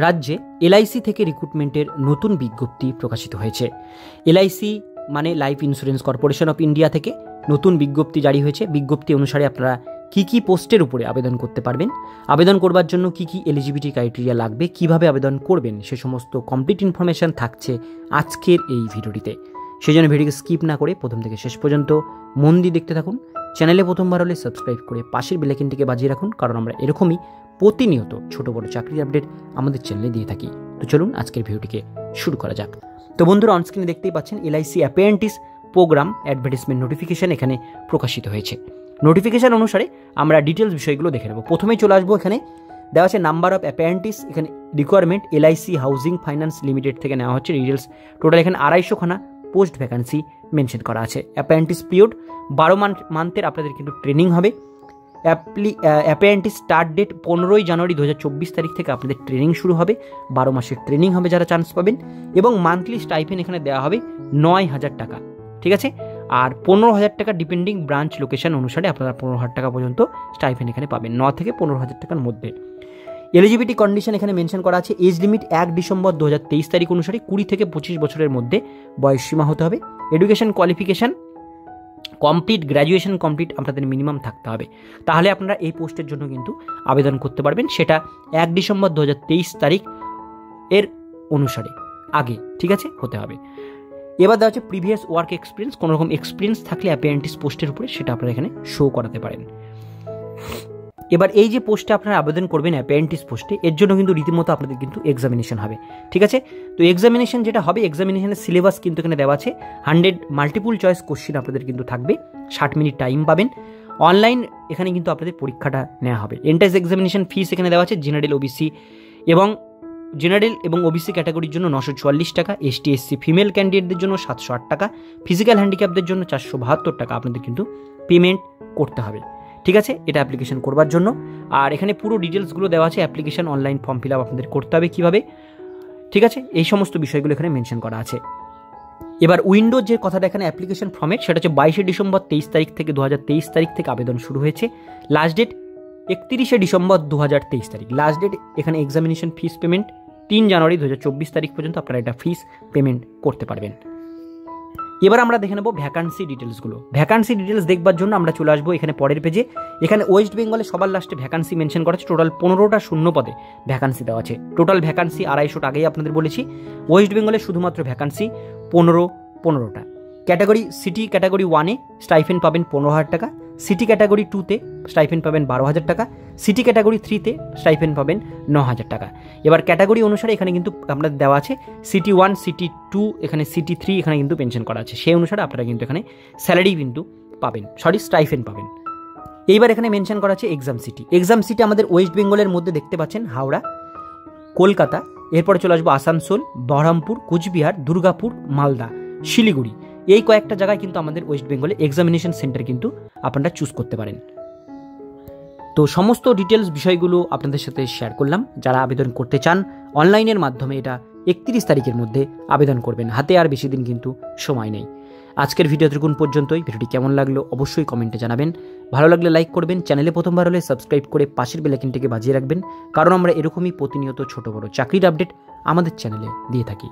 রাজ্যে এলআইসি থেকে রিক্রুটমেন্টের নতুন বিজ্ঞপ্তি প্রকাশিত হয়েছে। এলআইসি মানে life insurance corporation of India থেকে নতুন বিজ্ঞপ্তি জারি হয়েছে। বিজ্ঞপ্তি অনুসারে আপনারা কী পোস্টের উপরে আবেদন করতে পারবেন, আবেদন করবার জন্য কী এলিজিবিলিটি ক্রাইটেরিয়া লাগবে, কিভাবে আবেদন করবেন, সে সমস্ত কমপ্লিট ইনফরমেশান থাকছে আজকের এই ভিডিওটিতে। সেই জন্য ভিডিওকে স্কিপ না করে প্রথম থেকে শেষ পর্যন্ত মন দিয়ে দেখতে থাকুন। চ্যানেলে প্রথমবার হলে সাবস্ক্রাইব করে পাশের বেল আইকনটিকে বাজিয়ে রাখুন, কারণ আমরা এরকমই প্রতিনিয়ত ছোট বড় চাকরির আপডেট আমাদের চ্যানেলে দিয়ে থাকি। তো চলুন আজকের ভিডিওটিকে শুরু করা যাক। তো বন্ধুরা, অনস্ক্রিনে দেখতেই পাচ্ছেন LIC apprentice program advertisement notification এখানে প্রকাশিত হয়েছে। নোটিফিকেশন অনুসারে আমরা ডিটেলস বিষয়গুলো দেখে নেব। প্রথমেই চলে আসবো, এখানে দেওয়া আছে নাম্বার অফ অ্যাপ্রেন্টিস, এখানে requirement LIC housing finance limited থেকে নেওয়া হচ্ছে ডিটেলস। টোটাল এখানে 250 খানা পোস্ট ভ্যাকান্সি মেনশন করা আছে। অ্যাপ্রেন্টিস পিরিয়ড 12 মান্থের আপনাদের কিন্তু ট্রেনিং হবে। অ্যাপ্রেন্টিস স্টার্ট ডেট 15 জানুয়ারি 2024 তারিখ থেকে আপনাদের ট্রেনিং শুরু হবে। 12 মাসের ট্রেনিং হবে যারা চান্স পাবেন, এবং মান্থলি স্টাইপেন্ড এখানে দেওয়া হবে 9,000 টাকা, ঠিক আছে। আর 15,000 টাকা ডিপেন্ডিং ব্রাঞ্চ লোকেশন অনুসারে আপনারা 15,000 টাকা পর্যন্ত স্টাইপেন্ড এখানে পাবেন, 9 থেকে 15,000 টাকার মধ্যে। এলিজিবিলিটি কন্ডিশন এখানে মেনশন করা আছে। এজ লিমিট 1 ডিসেম্বর 2023 তারিখ অনুসারে 20 থেকে 25 বছরের মধ্যে বয়সসীমা হতে হবে। Education qualification complete, graduation complete আপনাদের মিনিমাম থাকতে হবে, তাহলে আপনারা এই পোস্টের জন্য কিন্তু আবেদন করতে পারবেন। সেটা 1 ডিসেম্বর 2023 তারিখ এর অনুসারে আগে, ঠিক আছে, হতে হবে। এবার দেওয়া হচ্ছে প্রিভিয়াস ওয়ার্ক এক্সপিরিয়েন্স, কোনো রকম এক্সপিরিয়েন্স থাকলে অ্যাপ্রেন্টিস পোস্টের উপরে সেটা আপনারা এখানে শো করাতে পারেন। এবার এই যে পোস্টে আপনারা আবেদন করবেন অ্যাপ্রেন্টিস পোস্টে, এর জন্য কিন্তু রীতিমতো আপনাদের কিন্তু এক্সামিনেশন হবে, ঠিক আছে। তো এক্সামিনেশন যেটা হবে, এক্সামিনেশনের সিলেবাস কিন্তু এখানে দেওয়া আছে। 100 মাল্টিপল চয়েস কোশ্চেন আপনাদের কিন্তু থাকবে, 60 মিনিট টাইম পাবেন। অনলাইন এখানে কিন্তু আপনাদের পরীক্ষাটা নেওয়া হবে। এন্ট্রান্স এক্সামিনেশন ফিস এখানে দেওয়া আছে। জেনারেল এবং ওবিসি ক্যাটাগরির জন্য 944 টাকা, এসটি এসসি ফিমেল ক্যান্ডিডেটদের জন্য 708 টাকা, ফিজিক্যাল হ্যান্ডিক্যাপদের জন্য 472 টাকা আপনাদের কিন্তু পেমেন্ট করতে হবে, ঠিক আছে, এটা অ্যাপ্লিকেশন করবার জন্য। আর এখানে পুরো ডিটেলসগুলো দেওয়া আছে। Application online form fill up আপনাদের করতে হবে কীভাবে, ঠিক আছে, এই সমস্ত বিষয়গুলো এখানে মেনশন করা আছে। এবার উইন্ডোর যে কথাটা এখানে অ্যাপ্লিকেশন ফর্মেট, সেটা হচ্ছে 22 ডিসেম্বর 23 তারিখ থেকে 2023 তারিখ থেকে আবেদন শুরু হয়েছে। লাস্ট ডেট 31 ডিসেম্বর 2023 তারিখ। লাস্ট ডেট এখানে এক্সামিনেশন ফিস পেমেন্ট 3 জানুয়ারি 2024 তারিখ পর্যন্ত আপনারা এটা ফিস পেমেন্ট করতে পারবেন। এবার আমরা দেখে নেব ভ্যাকান্সি ডিটেলসগুলো। ভ্যাকান্সি ডিটেলস দেখবার জন্য আমরা চলে আসবো এখানে পরের পেজে। এখানে ওয়েস্ট বেঙ্গলে সবার লাস্টে ভ্যাকান্সি মেনশন করা আছে। টোটাল 15টা শূন্য পদে ভ্যাকান্সি দেওয়া আছে। টোটাল ভ্যাকান্সি 250টা, আগেই আপনাদের বলেছি। ওয়েস্ট বেঙ্গলে শুধুমাত্র ভ্যাকান্সি 15টা। ক্যাটাগরি সিটি ক্যাটাগরি 1-এ স্টাইফেন্ড পাবেন 15,000 টাকা, সিটি ক্যাটাগরি 2-তে স্টাইফেন্ড পাবেন 12,000 টাকা, সিটি ক্যাটাগরি 3-তে স্টাইফেন্ড পাবেন 9,000 টাকা। এবার ক্যাটাগরি অনুসারে এখানে কিন্তু আপনাদের দেওয়া আছে সিটি 1, সিটি 2, এখানে সিটি 3 এখানে কিন্তু মেনশন করা আছে। সেই অনুসারে আপনারা কিন্তু এখানে স্যালারি কিন্তু পাবেন, স্টাইফেন্ড পাবেন। এইবার এখানে মেনশন করা আছে এক্সাম সিটি। এক্সাম সিটি আমাদের ওয়েস্ট বেঙ্গলের মধ্যে দেখতে পাচ্ছেন হাওড়া, কলকাতা, এরপরে চলে আসবো আসানসোল, বহরমপুর, কুচবিহার, দুর্গাপুর, মালদা, শিলিগুড়ি, এই কয়েকটা জায়গায় কিন্তু আমাদের ওয়েস্ট বেঙ্গলে এক্সামিনেশন সেন্টার কিন্তু আপনারা চুজ করতে পারেন। তো সমস্ত ডিটেলস বিষয়গুলো আপনাদের সাথে শেয়ার করলাম। যারা আবেদন করতে চান অনলাইনের মাধ্যমে, এটা 31 তারিখের মধ্যে আবেদন করবেন, হাতে আর বেশি দিন কিন্তু সময় নেই। আজকের ভিডিও এতটুকুন পর্যন্তই। ভিডিওটি কেমন লাগলো অবশ্যই কমেন্টে জানাবেন। ভালো লাগলে লাইক করবেন, চ্যানেলে প্রথমবার হলে সাবস্ক্রাইব করে পাশের বেল আইকনটিকে বাজিয়ে রাখবেন, কারণ আমরা এরকমই প্রতিনিয়ত ছোট বড় চাকরির আপডেট আমাদের চ্যানেলে দিয়ে থাকি।